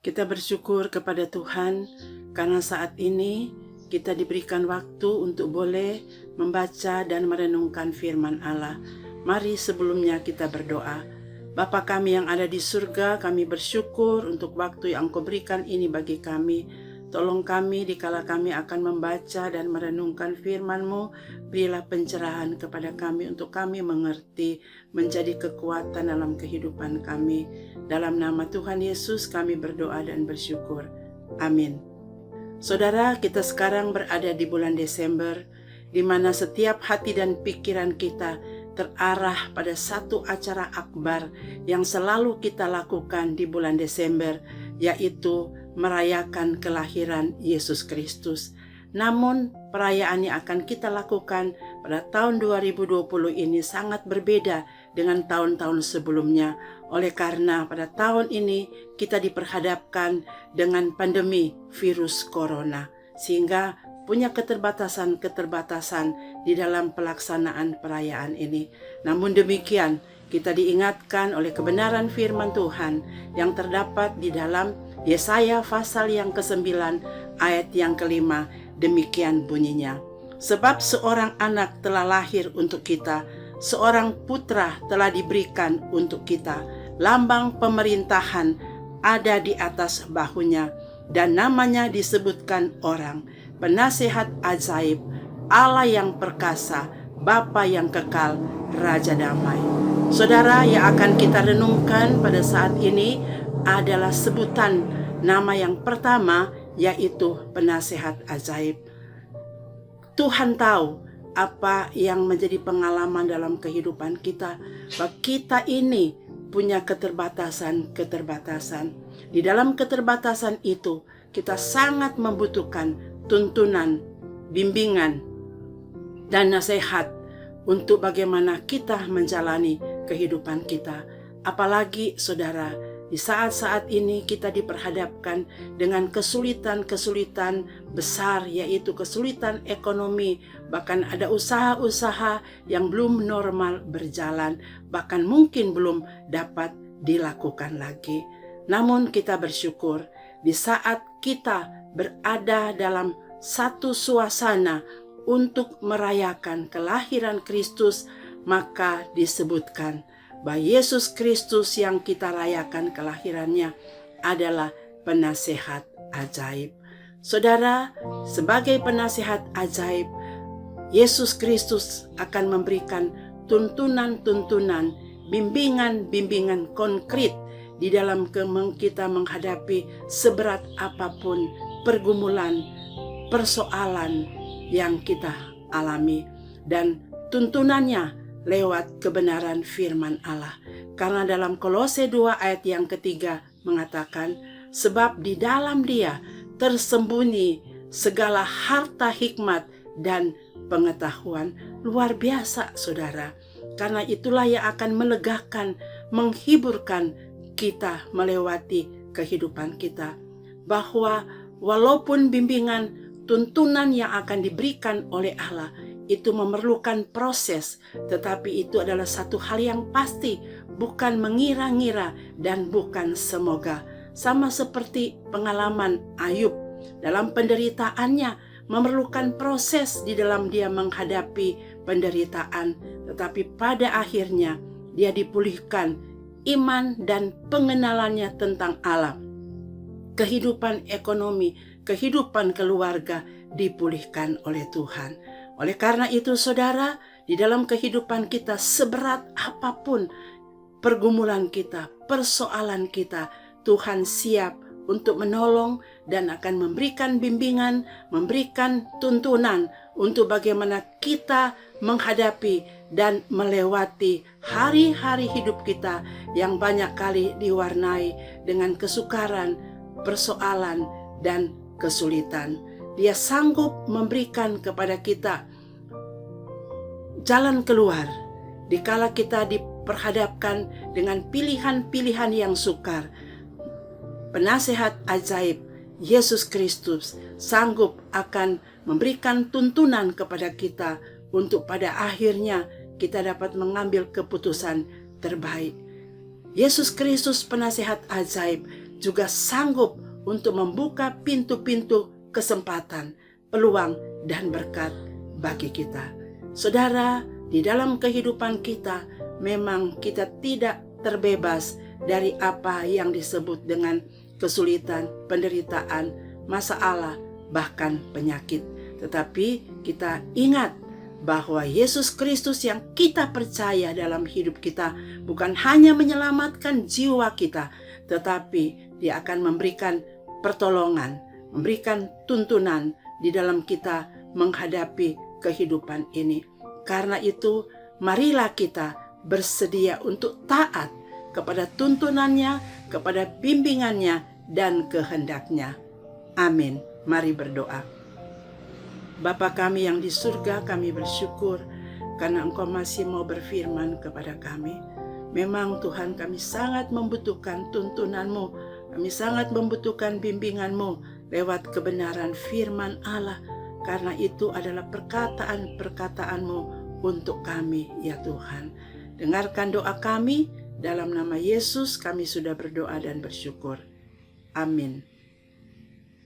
Kita bersyukur kepada Tuhan karena saat ini kita diberikan waktu untuk boleh membaca dan merenungkan firman Allah. Mari sebelumnya kita berdoa. Bapa kami yang ada di surga, kami bersyukur untuk waktu yang Engkau berikan ini bagi kami. Tolong kami dikala kami akan membaca dan merenungkan firman-Mu, berilah pencerahan kepada kami untuk kami mengerti, menjadi kekuatan dalam kehidupan kami. Dalam nama Tuhan Yesus kami berdoa dan bersyukur. Amin. Saudara, kita sekarang berada di bulan Desember, di mana setiap hati dan pikiran kita terarah pada satu acara akbar yang selalu kita lakukan di bulan Desember, yaitu merayakan kelahiran Yesus Kristus. Namun perayaan yang akan kita lakukan pada tahun 2020 ini sangat berbeda dengan tahun-tahun sebelumnya. Oleh karena pada tahun ini kita diperhadapkan dengan pandemi virus corona, sehingga punya keterbatasan-keterbatasan di dalam pelaksanaan perayaan ini. Namun demikian, kita diingatkan oleh kebenaran firman Tuhan yang terdapat di dalam Yesaya pasal yang ke-9 ayat yang ke-5. Demikian bunyinya. Sebab seorang anak telah lahir untuk kita, seorang putra telah diberikan untuk kita. Lambang pemerintahan ada di atas bahunya, dan namanya disebutkan orang, Penasihat Ajaib, Allah yang perkasa, Bapa yang kekal, Raja damai. Saudara, yang akan kita renungkan pada saat ini adalah sebutan nama yang pertama, yaitu Penasihat Ajaib. Tuhan tahu apa yang menjadi pengalaman dalam kehidupan kita, bahwa kita ini punya keterbatasan-keterbatasan. Di dalam keterbatasan itu, kita sangat membutuhkan tuntunan, bimbingan, dan nasihat untuk bagaimana kita menjalani kehidupan kita. Apalagi saudara, di saat-saat ini kita diperhadapkan dengan kesulitan-kesulitan besar, yaitu kesulitan ekonomi. Bahkan ada usaha-usaha yang belum normal berjalan, bahkan mungkin belum dapat dilakukan lagi. Namun kita bersyukur di saat kita berada dalam satu suasana untuk merayakan kelahiran Kristus, maka disebutkan bahwa Yesus Kristus yang kita rayakan kelahirannya adalah Penasihat Ajaib. Saudara, sebagai Penasihat Ajaib, Yesus Kristus akan memberikan tuntunan-tuntunan, bimbingan-bimbingan konkret di dalam kita menghadapi seberat apapun pergumulan, persoalan yang kita alami, dan tuntunannya lewat kebenaran firman Allah. Karena dalam Kolose 2 ayat yang ketiga mengatakan, sebab di dalam Dia tersembunyi segala harta hikmat dan pengetahuan. Luar biasa saudara, karena itulah yang akan melegakan, menghiburkan kita melewati kehidupan kita. Bahwa walaupun bimbingan, tuntunan yang akan diberikan oleh Allah itu memerlukan proses, tetapi itu adalah satu hal yang pasti, bukan mengira-ngira dan bukan semoga. Sama seperti pengalaman Ayub dalam penderitaannya, memerlukan proses di dalam dia menghadapi penderitaan, tetapi pada akhirnya dia dipulihkan iman dan pengenalannya tentang Allah. Kehidupan ekonomi, kehidupan keluarga dipulihkan oleh Tuhan. Oleh karena itu saudara, di dalam kehidupan kita seberat apapun pergumulan kita, persoalan kita, Tuhan siap untuk menolong dan akan memberikan bimbingan, memberikan tuntunan untuk bagaimana kita menghadapi dan melewati hari-hari hidup kita yang banyak kali diwarnai dengan kesukaran, persoalan, dan kesulitan. Dia sanggup memberikan kepada kita jalan keluar dikala kita diperhadapkan dengan pilihan-pilihan yang sukar. Penasihat Ajaib Yesus Kristus sanggup akan memberikan tuntunan kepada kita untuk pada akhirnya kita dapat mengambil keputusan terbaik. Yesus Kristus Penasihat Ajaib juga sanggup untuk membuka pintu-pintu kesempatan, peluang, dan berkat bagi kita. Saudara, di dalam kehidupan kita, memang kita tidak terbebas dari apa yang disebut dengan kesulitan, penderitaan, masalah, bahkan penyakit. Tetapi kita ingat bahwa Yesus Kristus yang kita percaya dalam hidup kita bukan hanya menyelamatkan jiwa kita, tetapi Dia akan memberikan pertolongan, memberikan tuntunan di dalam kita menghadapi kehidupan ini. Karena itu, marilah kita bersedia untuk taat kepada tuntunannya, kepada bimbingannya, dan kehendaknya. Amin. Mari berdoa. Bapa kami yang di surga, kami bersyukur karena Engkau masih mau berfirman kepada kami. Memang Tuhan, kami sangat membutuhkan tuntunan-Mu, kami sangat membutuhkan bimbingan-Mu lewat kebenaran firman Allah. Karena itu adalah perkataan-perkataan-Mu untuk kami, ya Tuhan. Dengarkan doa kami, dalam nama Yesus kami sudah berdoa dan bersyukur. Amin.